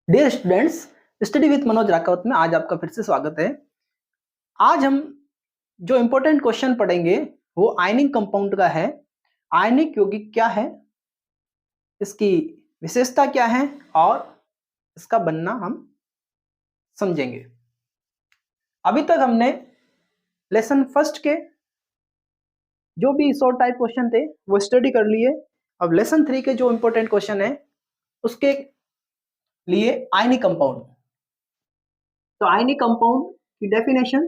Dear students, study with Manoj Rakwat में आज आपका फिर से स्वागत है। आज हम जो इम्पोर्टेंट क्वेश्चन पढ़ेंगे वो आयनिक कंपाउंड का है। आयनिक यौगिक क्या है, इसकी विशेषता क्या है और इसका बनना हम समझेंगे। अभी तक हमने लेसन फर्स्ट के जो भी शॉर्ट टाइप क्वेश्चन थे वो स्टडी कर लिए। अब लेसन 3 के जो इम्पोर्टेंट क्वेश्चन है उसके लिए आयनिक कंपाउंड। तो आयनिक कंपाउंड की डेफिनेशन,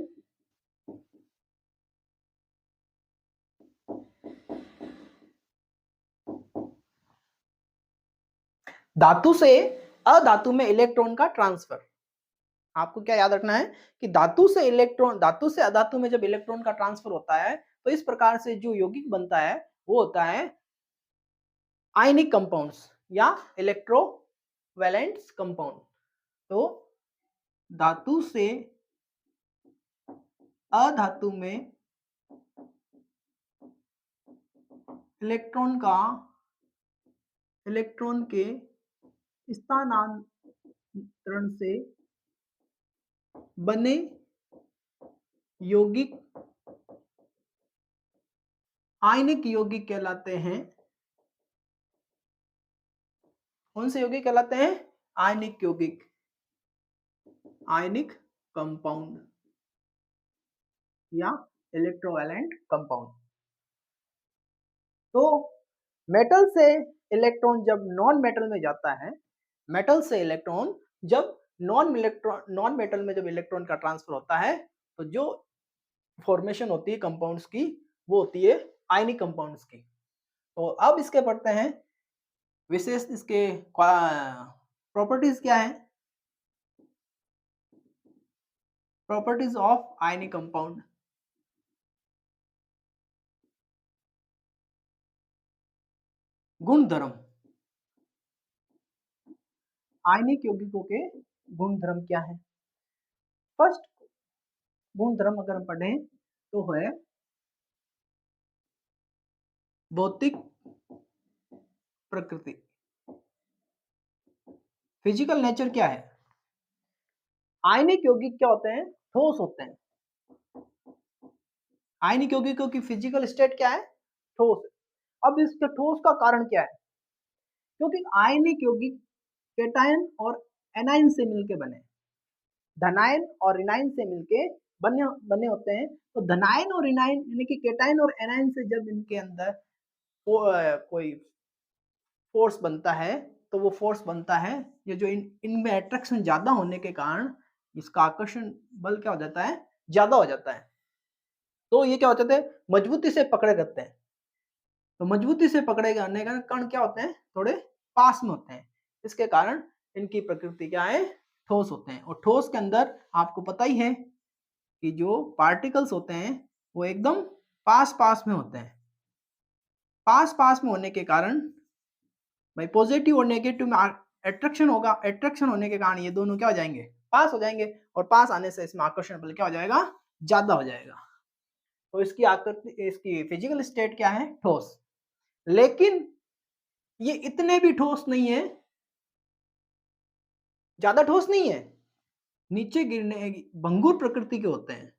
धातु से अधातु में इलेक्ट्रॉन का ट्रांसफर। आपको क्या याद रखना है कि धातु से अधातु में जब इलेक्ट्रॉन का ट्रांसफर होता है तो इस प्रकार से जो यौगिक बनता है वो होता है आयनिक कंपाउंड्स या इलेक्ट्रोवैलेंट कंपाउंड। तो धातु से अधातु में इलेक्ट्रॉन के स्थानांतरण से बने यौगिक आयनिक यौगिक कहलाते हैं। कौन से यौगिक कहलाते हैं? आयनिक यौगिक, आयनिक कंपाउंड या इलेक्ट्रोवैलेंट कंपाउंड। तो मेटल से इलेक्ट्रॉन जब नॉन मेटल में जाता है, मेटल से इलेक्ट्रॉन जब नॉन मेटल में जब इलेक्ट्रॉन का ट्रांसफर होता है तो जो फॉर्मेशन होती है कंपाउंड्स की वो होती है आयनिक कंपाउंड्स की। तो अब इसके पढ़ते हैं विशेष, इसके प्रॉपर्टीज क्या है। Properties of ionic compound. गुणधर्म, आयनिक यौगिकों के गुणधर्म क्या है। फर्स्ट गुणधर्म अगर हम पढ़ें तो है भौतिक प्रकृति। फिजिकल नेचर क्या है? आयनिक यौगिक क्या होते हैं? ठोस होते हैं। आयनिक यौगिकों की फिजिकल स्टेट क्या है? ठोस। अब इसके ठोस का कारण क्या है? क्योंकि आयनिक यौगिक कैटायन और एनायन से मिलके बने, धनायन और ऋणायन से मिलके बने बने होते हैं। तो धनायन और ऋणायन यानी कि कैटायन और एनायन से जब इनके अंदर कोई फोर्स बनता है तो वो फोर्स बनता है ये जो इनमें अट्रैक्शन ज्यादा होने के कारण इसका आकर्षण बल क्या हो जाता है? ज्यादा हो जाता है। तो ये क्या होते थे? मजबूती से पकड़े रहते हैं। तो मजबूती से पकड़े रहने का कण क्या होते हैं? थोड़े पास में होते हैं। इसके कारण इनकी प्रकृति क्या है? ठोस होते हैं। और ठोस के अंदर आपको पता ही है कि जो पार्टिकल्स होते हैं वो एकदम पास पास में होते हैं। पास पास में होने के कारण भाई पॉजिटिव और नेगेटिव में अट्रैक्शन होगा। अट्रैक्शन होने के कारण ये दोनों क्या हो जाएंगे? पास हो जाएंगे। और पास आने से इसमें आकर्षण बल क्या हो जाएगा? ज्यादा हो जाएगा। तो इसकी आकृति, इसकी फिजिकल स्टेट क्या है? ठोस। लेकिन ये इतने भी ठोस नहीं है, ज्यादा ठोस नहीं है। नीचे गिरने भंगुर प्रकृति के होते हैं।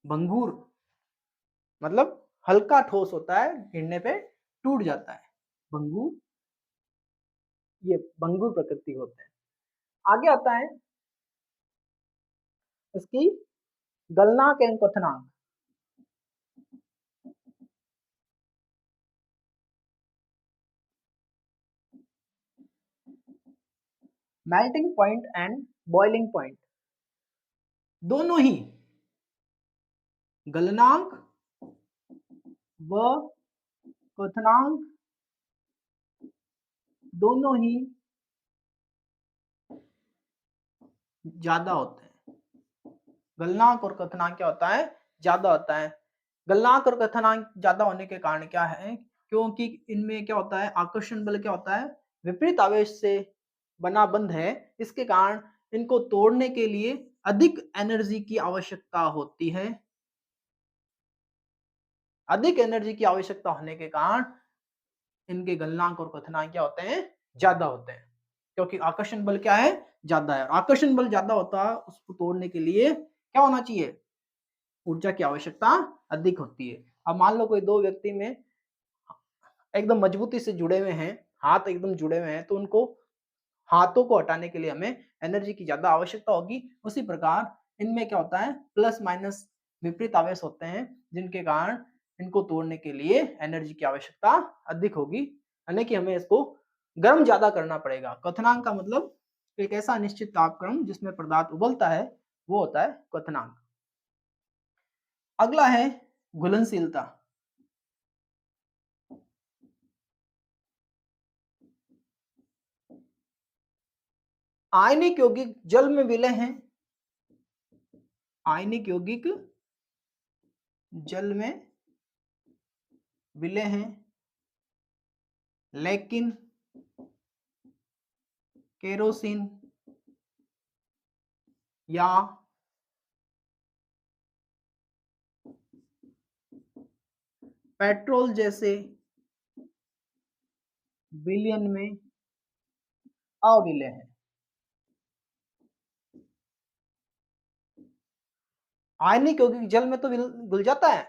भंगुर मतलब हल्का ठोस होता है, गिरने पे टूट जाता है। भंगुर, ये भंगुर प्रकृति होते हैं। आगे आता है इसकी गलनांक एवं क्वथनांक। Melting point and boiling point दोनों ही गलनांक व क्वथनांक दोनों ही ज्यादा होते हैं। गलनांक और क्वथनांक क्या होता है? ज्यादा होता है। गलनांक और क्वथनांक ज्यादा होने के कारण क्या है? क्योंकि इनमें क्या होता है? आकर्षण बल क्या होता है? विपरीत आवेश से बना बंध है। इसके कारण इनको तोड़ने के लिए अधिक एनर्जी की आवश्यकता होती है। अधिक एनर्जी की आवश्यकता होने के कारण इनके गलनांक और क्वथनांक क्या होते हैं? ज्यादा होते हैं। क्योंकि आकर्षण बल क्या है, ज्यादा है। आकर्षण बल ज्यादा होता है, उसको तोड़ने के लिए क्या होना चाहिए, ऊर्जा की आवश्यकता अधिक होती है। अब मान लो कोई दो व्यक्ति में एकदम मजबूती से जुड़े हुए हैं, हाथ एकदम जुड़े हुए हैं, तो उनको हाथों को हटाने के लिए हमें एनर्जी की ज्यादा आवश्यकता होगी। उसी प्रकार इनमें क्या होता है, प्लस माइनस विपरीत आवेश होते हैं, जिनके कारण इनको तोड़ने के लिए एनर्जी की आवश्यकता अधिक होगी, यानी कि हमें इसको गर्म ज्यादा करना पड़ेगा। क्वथनांक का मतलब एक ऐसा निश्चित तापक्रम जिसमें पदार्थ उबलता है, वो होता है क्वथनांक। अगला है घुलनशीलता। आयनिक यौगिक जल में विलय हैं, आयनिक यौगिक जल में विलय हैं, लेकिन केरोसिन या पेट्रोल जैसे विलयन में अविलय है। आयनिक यौगिक जल में तो घुल जाता है,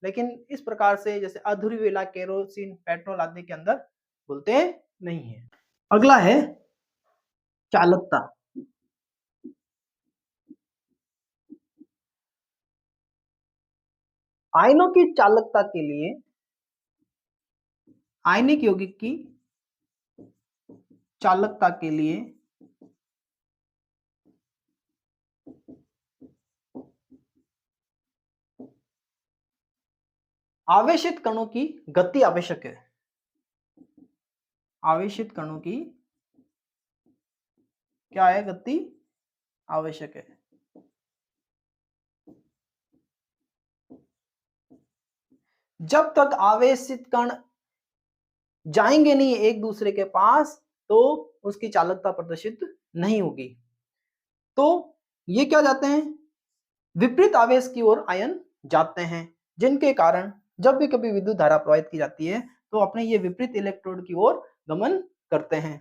लेकिन इस प्रकार से जैसे अधूरी विलय केरोसिन पेट्रोल आदि के अंदर घुलते नहीं है। अगला है चालकता। आयनों की चालकता के लिए आयनिक यौगिक की चालकता के लिए आवेशित कणों की गति आवश्यक है। आवेशित कणों की क्या है, गति आवश्यक है। जब तक आवेशित कण जाएंगे नहीं एक दूसरे के पास, तो उसकी चालकता प्रदर्शित नहीं होगी। तो ये क्या जाते हैं, विपरीत आवेश की ओर आयन जाते हैं, जिनके कारण जब भी कभी विद्युत धारा प्रवाहित की जाती है तो अपने ये विपरीत इलेक्ट्रोड की ओर गमन करते हैं।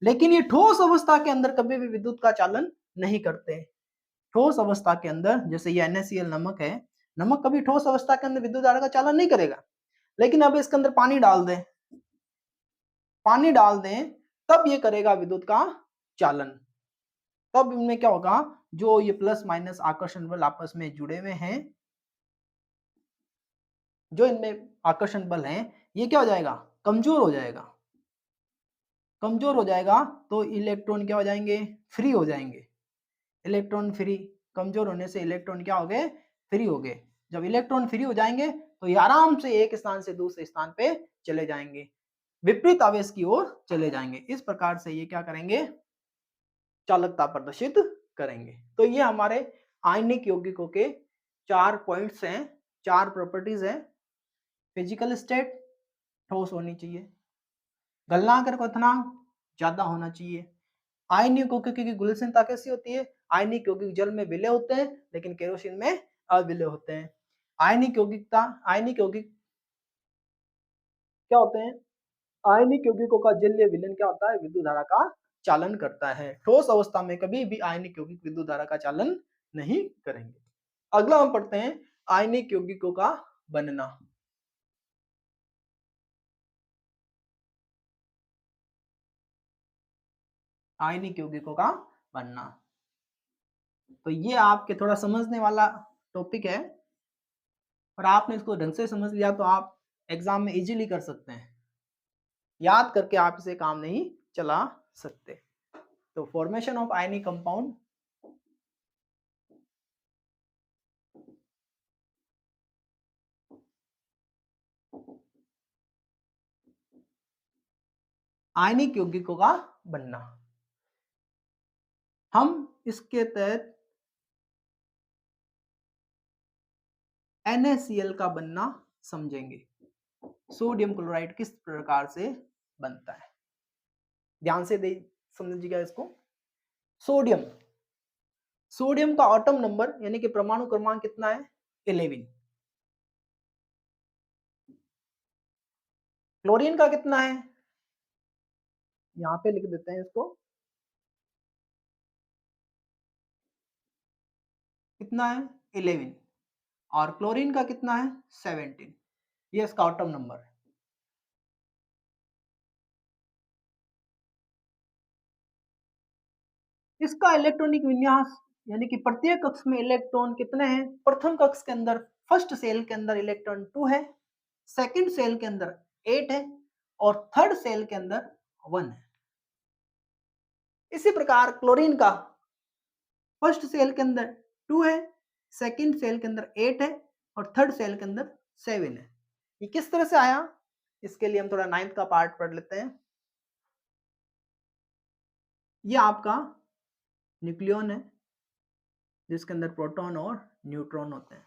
लेकिन ये ठोस अवस्था के अंदर कभी भी विद्युत का चालन नहीं करते। ठोस अवस्था के अंदर जैसे ये NaCl नमक है, नमक कभी ठोस अवस्था के अंदर विद्युत धारा का चालन नहीं करेगा। लेकिन अब इसके अंदर पानी डाल दें, पानी डाल दें, तब ये करेगा विद्युत का चालन। तब इनमें क्या होगा, जो ये प्लस माइनस आकर्षण बल आपस में जुड़े हुए हैं, जो इनमें आकर्षण बल है, ये क्या हो जाएगा, कमजोर हो जाएगा। कमजोर हो जाएगा तो इलेक्ट्रॉन क्या हो जाएंगे, फ्री हो जाएंगे। इलेक्ट्रॉन फ्री, कमजोर होने से इलेक्ट्रॉन क्या हो गए, फ्री हो गए। जब इलेक्ट्रॉन फ्री हो जाएंगे तो ये आराम से एक स्थान से दूसरे स्थान पे चले जाएंगे, विपरीत आवेश की ओर चले जाएंगे। इस प्रकार से ये क्या करेंगे, चालकता प्रदर्शित करेंगे। तो ये हमारे आयनिक यौगिकों के 4 पॉइंट्स हैं, 4 प्रॉपर्टीज हैं। फिजिकल स्टेट ठोस होनी चाहिए, गलनांक और क्वथनांक ज्यादा होना चाहिए। आयनिक यौगिक की घुलनशीलता कैसी होती है, आयनिक यौगिक जल में विलय होते हैं लेकिन केरोसिन में अविलय होते हैं। आयनिक यौगिक क्या होते हैं, आयनिक यौगिकों का जलीय विलयन क्या होता है, विद्युत धारा का चालन करता है। ठोस अवस्था में कभी भी आयनिक यौगिक विद्युत धारा का चालन नहीं करेंगे। अगला हम पढ़ते हैं आयनिक यौगिकों का बनना। आयनिक यौगिकों का बनना, तो ये आपके थोड़ा समझने वाला टॉपिक है, और आपने इसको ढंग से समझ लिया तो आप एग्जाम में इजीली कर सकते हैं। याद करके आप इसे काम नहीं चला सकते। तो फॉर्मेशन ऑफ आयनिक कंपाउंड, आयनिक यौगिकों का बनना, हम इसके तहत NaCl का बनना समझेंगे। सोडियम क्लोराइड किस प्रकार से बनता है, ध्यान से दे समझिएगा इसको। सोडियम, सोडियम का एटॉम नंबर यानी कि परमाणु क्रमांक कितना है, 11। क्लोरीन का कितना है, यहाँ पे लिख देते हैं इसको, कितना है 11, और क्लोरीन का कितना है 17। ये इसका एटॉम नंबर है। इसका इलेक्ट्रॉनिक विन्यास यानी कि प्रत्येक कक्ष में इलेक्ट्रॉन कितने हैं? प्रथम कक्ष के अंदर फर्स्ट सेल के अंदर इलेक्ट्रॉन 2 है, सेकंड सेल के अंदर 8 है, और थर्ड सेल के अंदर 1 है। इसी प्रकार क्लोरीन का फर्स्ट सेल के अंदर 2 है, सेकंड सेल के अंदर 8 है, और थर्ड सेल के अंदर 7 है। ये किस तरह से आया? इसके लिए हम थोड़ा 9th का पार्ट पढ़ लेते हैं। ये आपका न्यूक्लियन है जिसके अंदर प्रोटॉन और न्यूट्रॉन होते हैं,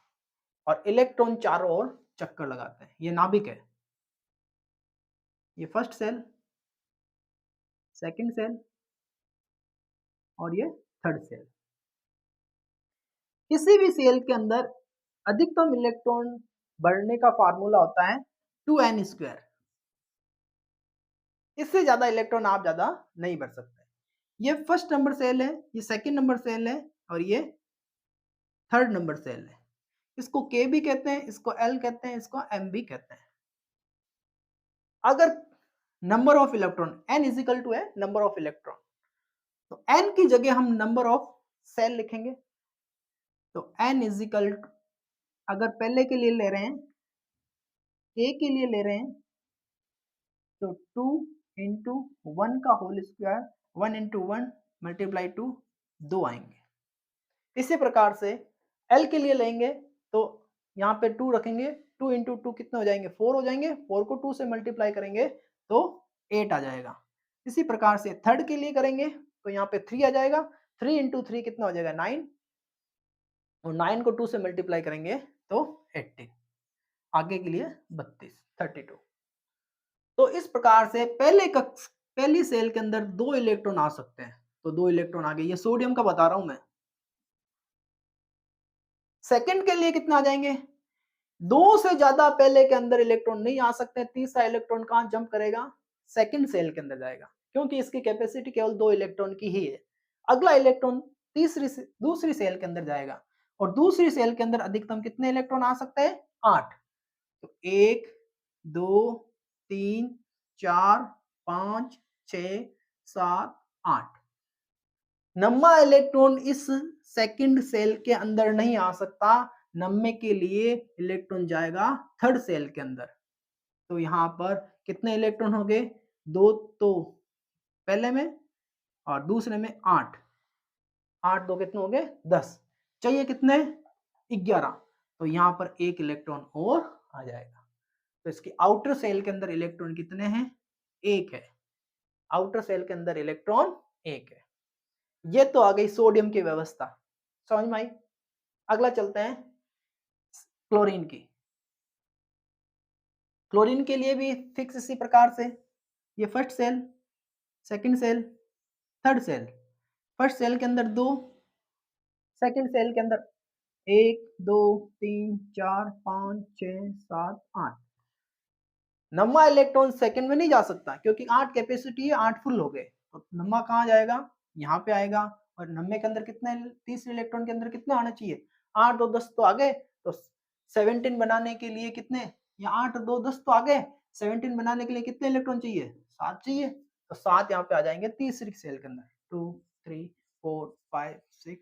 और इलेक्ट्रॉन चारों ओर चक्कर लगाते हैं। ये नाभिक है। ये फर्स्ट सेल, सेकंड सेल, और ये थर्ड सेल। किसी भी सेल के अंदर अधिकतम इलेक्ट्रॉन बढ़ने का फार्मूला होता है 2n²। इससे ज्यादा इलेक्ट्रॉन आप ज्यादा नहीं बढ़ सकते। ये फर्स्ट नंबर सेल है, ये सेकंड नंबर सेल है, और ये थर्ड नंबर सेल है। इसको के भी कहते हैं, इसको एल कहते हैं, इसको एम भी कहते हैं। अगर number of electron n is equal to है नंबर ऑफ इलेक्ट्रॉन, तो n की जगह हम नंबर ऑफ सेल लिखेंगे। तो n इजिकल टू, अगर पहले के लिए ले रहे हैं, a के लिए ले रहे हैं, तो 2 इंटू 1 का होल स्क्वायर, 1 इंटू 1 मल्टीप्लाई 2, 2 आएंगे। इसी प्रकार से L के लिए लेंगे तो यहाँ पे 2 रखेंगे, 2 इंटू 2 कितने हो जाएंगे 4 हो जाएंगे, 4 को 2 से मल्टीप्लाई करेंगे तो 8 आ जाएगा। इसी प्रकार से थर्ड के लिए करेंगे तो यहाँ पे 3 आ जाएगा, 3 इंटू 3 कितना हो जाएगा 9, और 9 को 2 से मल्टीप्लाई करेंगे तो 80, आगे के लिए 32। तो इस प्रकार से पहली सेल के अंदर 2 इलेक्ट्रॉन आ सकते हैं, तो 2 इलेक्ट्रॉन आ गए। ये सोडियम का बता रहा हूं मैं। सेकंड के लिए कितना आ जाएंगे? 2 से ज्यादा पहले के अंदर इलेक्ट्रॉन नहीं आ सकते। तीसरा इलेक्ट्रॉन कहां जंप करेगा? सेकंड सेल के अंदर जाएगा, क्योंकि इसकी कैपेसिटी केवल 2 इलेक्ट्रॉन की ही है। अगला इलेक्ट्रॉन दूसरी सेल के अंदर जाएगा, और दूसरी सेल के अंदर अधिकतम कितने इलेक्ट्रॉन आ सकते हैं? 8। तो 1 2 3 4 5 6 7 8। नम्मा इलेक्ट्रॉन इस सेकंड सेल के अंदर नहीं आ सकता। नम्मे के लिए इलेक्ट्रॉन जाएगा थर्ड सेल के अंदर। तो यहाँ पर कितने इलेक्ट्रॉन हो गए? 2 तो पहले में, और दूसरे में 8। 8 2 कितने हो गए? 10। चाहिए कितने? 11। तो यहाँ पर एक इलेक्ट्रॉन और आ जाएगा। तो इसकी आउटर सेल के अंदर इलेक्ट्रॉन कितने हैं? 1 है। आउटर सेल के अंदर इलेक्ट्रॉन 1 है। ये तो आ गई सोडियम की व्यवस्था, समझ में आई? अगला चलते हैं क्लोरीन की। क्लोरीन के लिए भी फिक्स इसी प्रकार से, ये first cell, second cell, third cell. First cell के अंदर 2, सेकंड सेल के अंदर 1 2 3 4 5 6 7 8। नम्मा इलेक्ट्रॉन सेकंड में नहीं जा सकता, क्योंकि 8 कैपेसिटी है, 8 फुल हो गए। तो नम्मा कहाँ जाएगा? यहाँ पे आएगा। और नम्मे के अंदर कितने, तीसरे इलेक्ट्रॉन के अंदर कितने आना चाहिए? 8 2 10 तो आ गए। तो 17 बनाने के लिए कितने, या 8 2 10 तो आ गए, 17 बनाने के लिए कितने इलेक्ट्रॉन चाहिए? 7 चाहिए। तो 7 यहाँ पे आ जाएंगे तीसरी सेल के अंदर। 2 3 4 5 6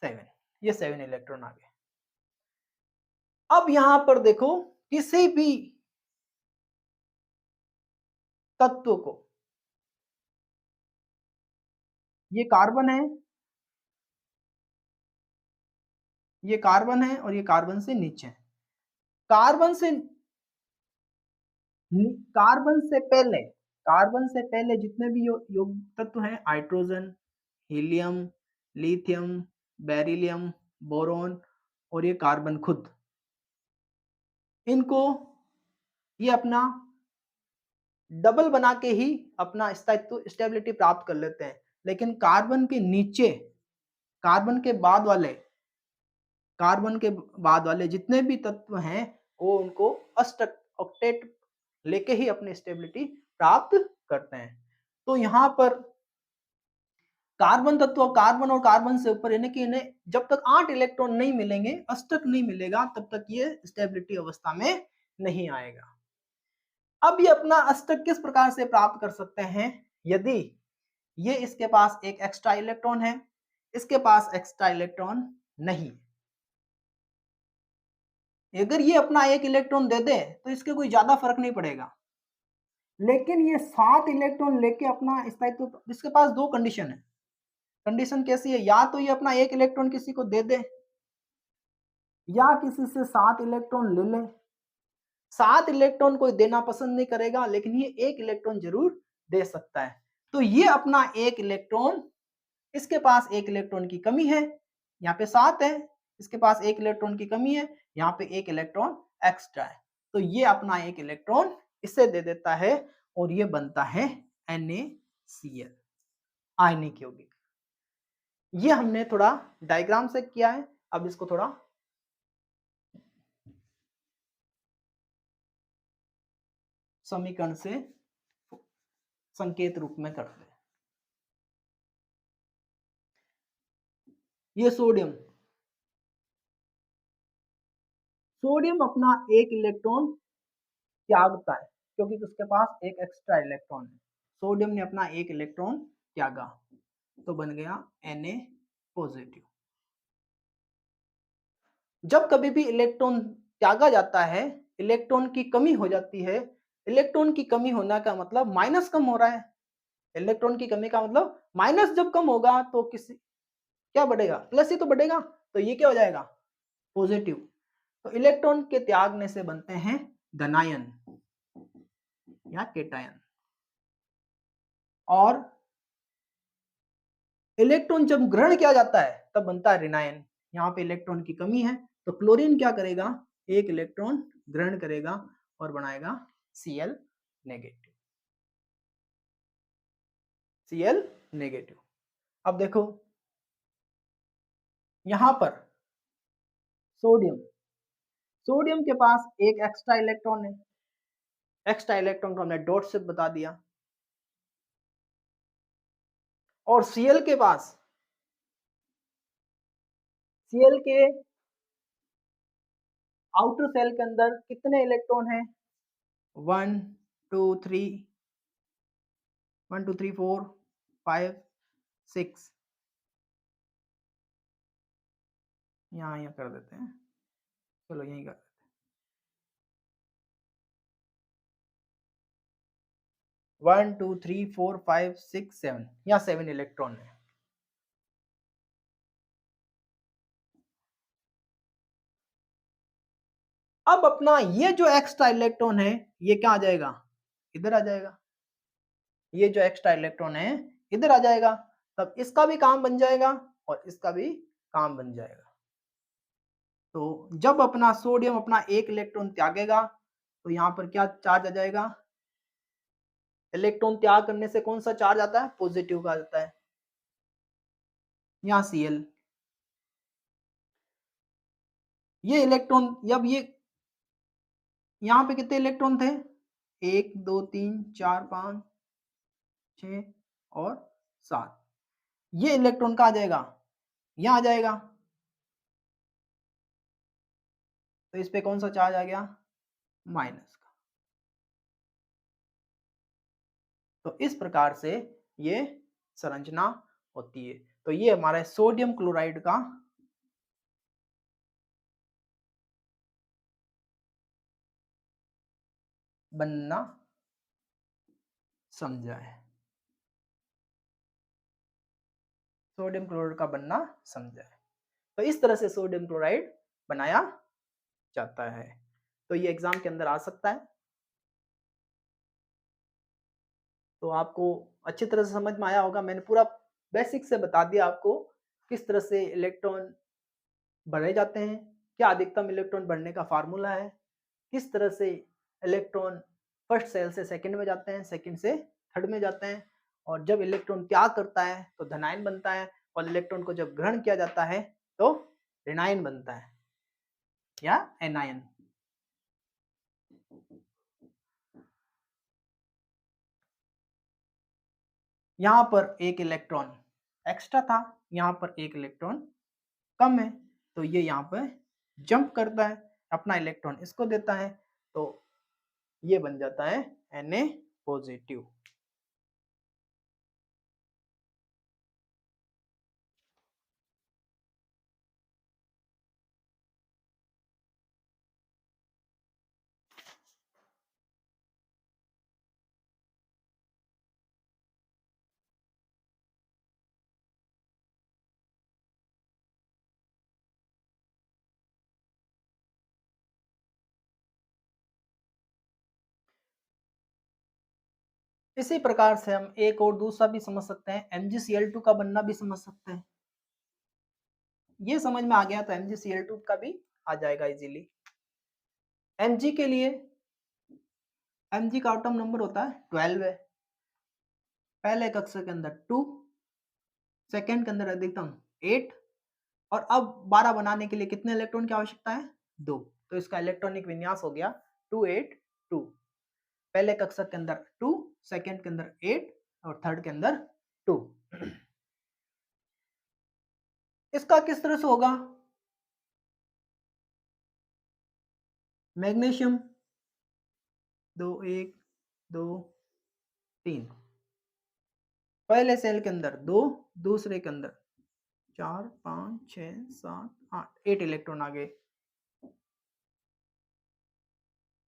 7, ये 7 इलेक्ट्रॉन आ गए। अब यहाँ पर देखो, किसी भी तत्व को, ये कार्बन है, ये कार्बन है, और ये कार्बन से नीचे है। कार्बन से कार्बन से पहले जितने भी योग तत्व हैं, hydrogen, helium, lithium, beryllium, boron, और ये कार्बन खुद, इनको ये अपना डबल बना के ही अपना स्थायित्व, स्टेबिलिटी प्राप्त कर लेते हैं। लेकिन कार्बन के नीचे, कार्बन के बाद वाले जितने भी तत्व हैं, वो उनको अष्टक ऑक्टेट लेके ही अपनी स्टेबिलिटी प्राप्त करते हैं। तो यहाँ पर कार्बन तत्व, कार्बन और कार्बन से ऊपर, यानी कि इन्हें जब तक 8 इलेक्ट्रॉन नहीं मिलेंगे, अष्टक नहीं मिलेगा, तब तक ये स्टेबिलिटी अवस्था में नहीं आएगा। अब ये अपना अष्टक किस प्रकार से प्राप्त कर सकते हैं? यदि ये इसके पास एक एक्स्ट्रा इलेक्ट्रॉन है, इसके पास एक्स्ट्रा इलेक्ट्रॉन नहीं, अगर ये अपना एक इलेक्ट्रॉन दे दे तो इसके कोई ज्यादा फर्क नहीं पड़ेगा। लेकिन ये 7 इलेक्ट्रॉन लेके अपना स्थायित्व, इसके पास दो कंडीशन है। कंडीशन कैसी है? या तो ये अपना एक इलेक्ट्रॉन किसी को दे दे, या किसी से 7 इलेक्ट्रॉन ले ले। 7 इलेक्ट्रॉन कोई देना पसंद नहीं करेगा, लेकिन ये एक इलेक्ट्रॉन जरूर दे सकता है। तो ये अपना एक इलेक्ट्रॉन, इसके पास एक इलेक्ट्रॉन की कमी है, यहाँ पे 7 है, इसके पास एक इलेक्ट्रॉन की कमी है, यहाँ पे एक इलेक्ट्रॉन एक्स्ट्रा है, तो ये अपना एक इलेक्ट्रॉन इसे दे देता है और ये बनता है NaCl, आयनिक यौगिक। ये हमने थोड़ा डायग्राम से किया है, अब इसको थोड़ा समीकरण से संकेत रूप में करते हैं। ये सोडियम, सोडियम अपना एक इलेक्ट्रॉन त्यागता है क्योंकि उसके पास एक एक्स्ट्रा इलेक्ट्रॉन है। सोडियम ने अपना एक इलेक्ट्रॉन त्यागा तो बन गया Na पॉजिटिव। जब कभी भी इलेक्ट्रॉन त्यागा जाता है, इलेक्ट्रॉन की कमी हो जाती है। इलेक्ट्रॉन की कमी होने का मतलब माइनस कम हो रहा है। इलेक्ट्रॉन की कमी का मतलब माइनस जब कम होगा तो किसी क्या बढ़ेगा? प्लस ही तो बढ़ेगा, तो ये क्या हो जाएगा? पॉजिटिव। तो इलेक्ट्रॉन के त्यागने से बनते हैं धनायन या केटायन। और इलेक्ट्रॉन जब ग्रहण किया जाता है तब बनता है ऋणायन। यहाँ पे इलेक्ट्रॉन की कमी है तो क्लोरीन क्या करेगा? एक इलेक्ट्रॉन ग्रहण करेगा और बनाएगा Cl नेगेटिव। Cl negative. अब देखो यहां पर सोडियम, सोडियम के पास एक एक्स्ट्रा इलेक्ट्रॉन है। एक्स्ट्रा इलेक्ट्रॉन को हमने डॉट से बता दिया। और Cl के पास, Cl के आउटर सेल के अंदर कितने इलेक्ट्रॉन हैं? 1 2 3 1 2 3 4 5 6, यहाँ कर देते हैं, चलो यही कर देते हैं। 1 2 3 4 5 6 7, यहाँ 7 इलेक्ट्रॉन है। अब अपना ये जो एक्स्ट्रा इलेक्ट्रॉन है ये क्या आ जाएगा? इधर आ जाएगा। ये जो एक्स्ट्रा इलेक्ट्रॉन है इधर आ जाएगा, तब इसका भी काम बन जाएगा और इसका भी काम बन जाएगा। तो जब अपना सोडियम अपना एक इलेक्ट्रॉन त्यागेगा तो यहाँ पर क्या चार्ज आ जाएगा? इलेक्ट्रॉन त्याग करने से कौन सा चार्ज आता है? पॉजिटिव का आता है। यहाँ Cl, ये इलेक्ट्रॉन, जब ये यहाँ पे कितने इलेक्ट्रॉन थे? 1 2 3 4 5 6 और 7। ये इलेक्ट्रॉन का आ जाएगा, यहाँ आ जाएगा, तो इस पे कौन सा चार्ज आ गया? माइनस का। तो इस प्रकार से ये संरचना होती है। तो ये हमारा सोडियम क्लोराइड का बनना समझा है, सोडियम क्लोराइड का बनना समझा है। तो इस तरह से सोडियम क्लोराइड बनाया जाता है। तो ये एग्जाम के अंदर आ सकता है। तो आपको अच्छी तरह से समझ में आया होगा। मैंने पूरा बेसिक से बता दिया आपको किस तरह से इलेक्ट्रॉन बढ़े जाते हैं, क्या अधिकतम इलेक्ट्रॉन बढ़ने का फार्मूला है, किस तरह से इलेक्ट्रॉन फर्स्ट सेल से सेकंड में जाते हैं, सेकंड से थर्ड में जाते हैं, और जब इलेक्ट्रॉन त्याग करता है तो धनायन बनता है, और इलेक्ट्रॉन को जब ग्रहण किया जाता है तो ऋणायन बनता है या एनायन। यहाँ पर एक इलेक्ट्रॉन एक्स्ट्रा था, यहाँ पर एक इलेक्ट्रॉन कम है, तो ये यहाँ पर जंप करता है, अपना इलेक्ट्रॉन इसको देता है, तो ये बन जाता है Na पॉजिटिव। इसी प्रकार से हम एक और दूसरा भी समझ सकते हैं, MgCl2 का बनना भी समझ सकते हैं। ये समझ में आ गया तो MgCl2 का भी आ जाएगा इजीली। Mg के लिए Mg का एटॉम नंबर होता है 12 है, पहले कक्षा के अंदर 2, सेकंड के अंदर अधिकतम 8, और अब 12 बनाने के लिए कितने इलेक्ट्रॉन की आवश्यकता है? 2। तो इसका इलेक्ट्रॉनिक विन्यास हो गया 282। पहले कक्षा के अंदर 2, सेकंड के अंदर 8 और थर्ड के अंदर 2। इसका किस तरह से होगा? मैग्नीशियम 2 1 2 3, पहले सेल के अंदर 2, दूसरे के अंदर 4 5 6 7 8, 8 इलेक्ट्रॉन आ गए।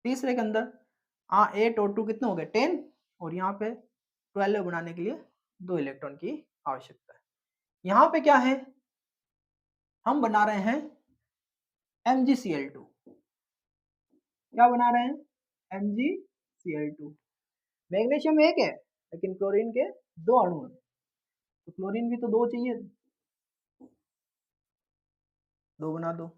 तीसरे के अंदर 8 और 2 कितने हो गए? 10, और यहाँ पे 12 बनाने के लिए 2 इलेक्ट्रॉन की आवश्यकता है। यहाँ पे क्या है? हम बना रहे हैं MgCl2। क्या बना रहे हैं? MgCl2। मैग्नीशियम एक है, लेकिन क्लोरीन के 2 अणु हैं, तो क्लोरीन भी तो 2 चाहिए, 2 बना दो।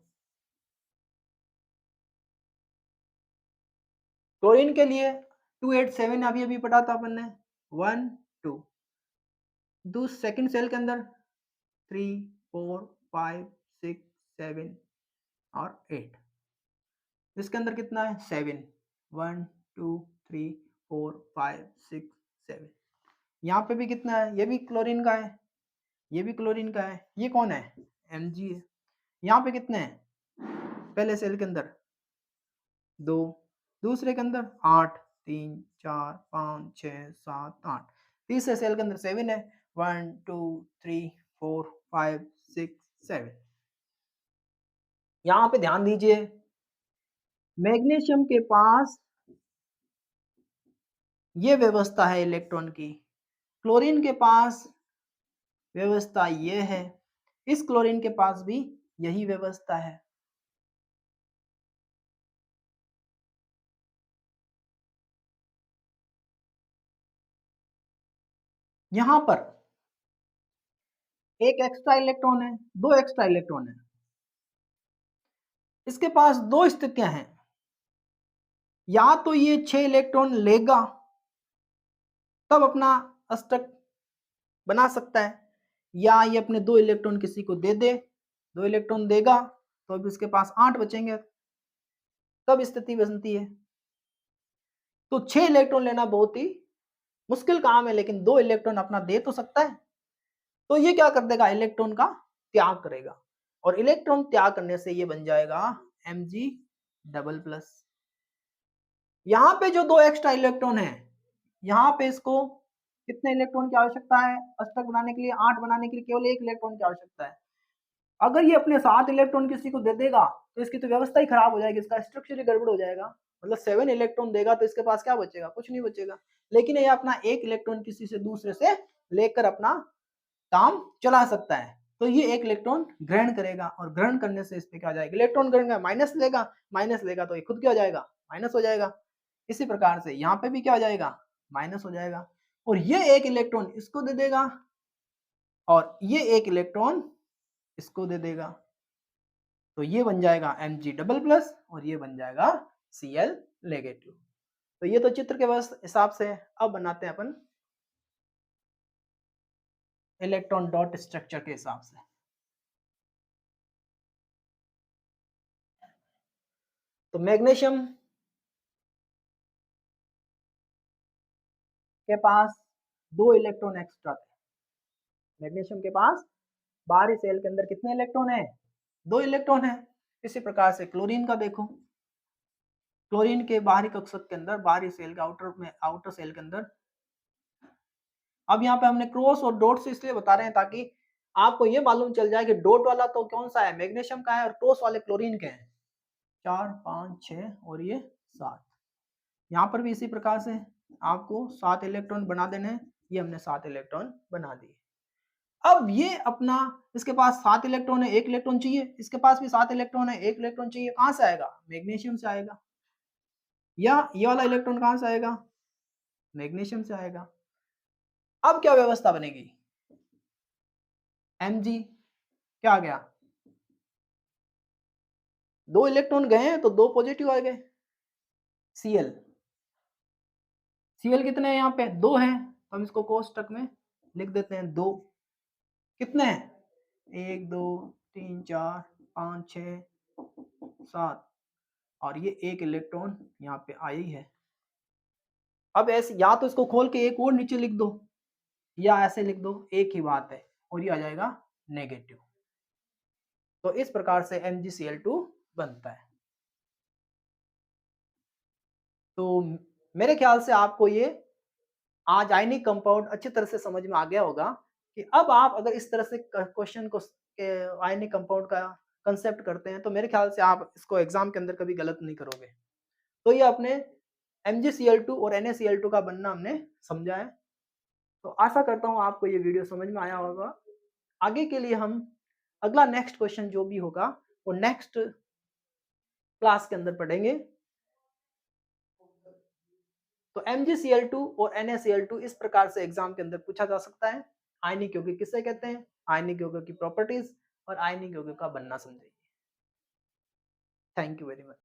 क्लोरीन के लिए 287 अभी अभी पढ़ा था अपन ने, 1 2। दूसरे सेकंड सेल के अंदर 3 4 5 6 7 और 8। इसके अंदर कितना है? 7, 1 2 3 4 5 6 7। यहाँ पे भी कितना है? ये भी क्लोरीन का है, ये भी क्लोरीन का है। ये कौन है? Mg है। यहाँ पे कितने हैं? पहले सेल के अंदर 2, दूसरे के अंदर 8 3 4 5 6 7 8, तीसरे सेल के अंदर 7 है, 1 2 3 4 5 6 7। यहाँ पे ध्यान दीजिए, मैग्नीशियम के पास ये व्यवस्था है इलेक्ट्रॉन की, क्लोरीन के पास व्यवस्था ये है, इस क्लोरीन के पास भी यही व्यवस्था है। यहां पर एक एक्स्ट्रा इलेक्ट्रॉन है, 2 एक्स्ट्रा इलेक्ट्रॉन है, इसके पास 2 स्थितियां हैं, या तो ये 6 इलेक्ट्रॉन लेगा तब अपना अष्टक बना सकता है, या ये अपने 2 इलेक्ट्रॉन किसी को दे दे, 2 इलेक्ट्रॉन देगा तो अब इसके पास 8 बचेंगे, तब स्थिति बनती है। तो 6 इलेक्ट्रॉन लेना बहुत ही मुश्किल काम है, लेकिन 2 इलेक्ट्रॉन अपना दे तो सकता है। तो ये क्या कर देगा? इलेक्ट्रॉन का त्याग करेगा, और इलेक्ट्रॉन त्याग करने से ये बन जाएगा Mg डबल प्लस। यहाँ पे जो 2 एक्स्ट्रा इलेक्ट्रॉन है, यहाँ पे इसको कितने इलेक्ट्रॉन की आवश्यकता है? अष्टक बनाने के लिए, 8 बनाने के लिए केवल 1 इलेक्ट्रॉन की आवश्यकता है। अगर ये अपने 7 इलेक्ट्रॉन किसी को दे देगा तो इसकी तो व्यवस्था ही खराब हो जाएगी, इसका स्ट्रक्चर ही गड़बड़ हो जाएगा। मतलब 7 इलेक्ट्रॉन देगा तो इसके पास क्या बचेगा? कुछ नहीं बचेगा। लेकिन ये अपना 1 इलेक्ट्रॉन किसी से दूसरे से लेकर अपना काम चला सकता है, तो ये 1 इलेक्ट्रॉन ग्रहण करेगा, और ग्रहण करने से इस पे क्या हो जाएगा? इलेक्ट्रॉन ग्रहण माइनस लेगा, माइनस लेगा तो ये खुद क्या हो जाएगा? माइनस हो जाएगा। इसी प्रकार से यहाँ पे भी क्या हो जाएगा? माइनस हो जाएगा, और ये 1 इलेक्ट्रॉन इसको दे देगा, और ये 1 इलेक्ट्रॉन इसको दे देगा, तो ये बन जाएगा Mg डबल प्लस, और ये बन जाएगा Cl नेगेटिव। तो ये तो चित्र के बस हिसाब से। अब बनाते हैं अपन इलेक्ट्रॉन डॉट स्ट्रक्चर के हिसाब से। तो मैग्नीशियम के पास 2 इलेक्ट्रॉन एक्स्ट्रा थे। मैग्नीशियम के पास बाहरी सेल के अंदर कितने इलेक्ट्रॉन है? 2 इलेक्ट्रॉन है। इसी प्रकार से क्लोरीन का देखो, क्लोरीन के बाहरी कक्षक के अंदर, बाहरी सेल के आउटर सेल के अंदर, अब यहाँ पे हमने क्रॉस और डॉट से इसलिए बता रहे हैं ताकि आपको ये मालूम चल जाए कि डॉट वाला तो कौन सा है, मैग्नीशियम का है, और क्रॉस वाले क्लोरीन के हैं। 4 5 6 और ये 7। यहाँ पर भी इसी प्रकार से आपको 7 इलेक्ट्रॉन बना देने हैं। ये हमने 7 इलेक्ट्रॉन बना दिए। अब ये अपना, इसके पास 7 इलेक्ट्रॉन है, 1 इलेक्ट्रॉन चाहिए, इसके पास भी 7 इलेक्ट्रॉन है, 1 इलेक्ट्रॉन चाहिए, कहाँ से आएगा? मैग्नीशियम से आएगा। या ये वाला इलेक्ट्रॉन कहाँ से आएगा? मैग्नीशियम से आएगा। अब क्या व्यवस्था बनेगी? Mg क्या आ गया? 2 इलेक्ट्रॉन गए हैं तो 2 पॉजिटिव आ गए। Cl, Cl कितने हैं यहाँ पे? 2 हैं, तो हम इसको कोष्टक में लिख देते हैं 2। कितने हैं? 1 2 3 4 5 6 7, और ये 1 इलेक्ट्रॉन यहाँ पे आई है। अब ऐसे या तो इसको खोल के एक और नीचे लिख दो, या ऐसे लिख दो, एक ही बात है, और ये आ जाएगा नेगेटिव। तो इस प्रकार से MgCl2 बनता है। तो मेरे ख्याल से आपको ये आज आयनिक कंपाउंड अच्छी तरह से समझ में आ गया होगा कि अब आप अगर इस तरह से क्वेश्चन को आयनिक कंपाउंड का कंसेप्ट करते हैं तो मेरे ख्याल से आप इसको एग्जाम के अंदर कभी गलत नहीं करोगे। तो ये अपने MgCl2 और NaCl2 का बनना हमने समझा है। तो आशा करता हूँ आपको ये वीडियो समझ में आया होगा। आगे के लिए हम अगला नेक्स्ट क्वेश्चन जो भी होगा वो नेक्स्ट क्लास के अंदर पढ़ेंगे। तो MgCl2 और NaCl2 इस प्रकार से एग्जाम के अंदर पूछा जा सकता है। आयनिक यौगिक किसे कहते हैं, आयनिक यौगिक की प्रॉपर्टीज और आयनिक यौगिक का बनना समझिए। Thank you very much.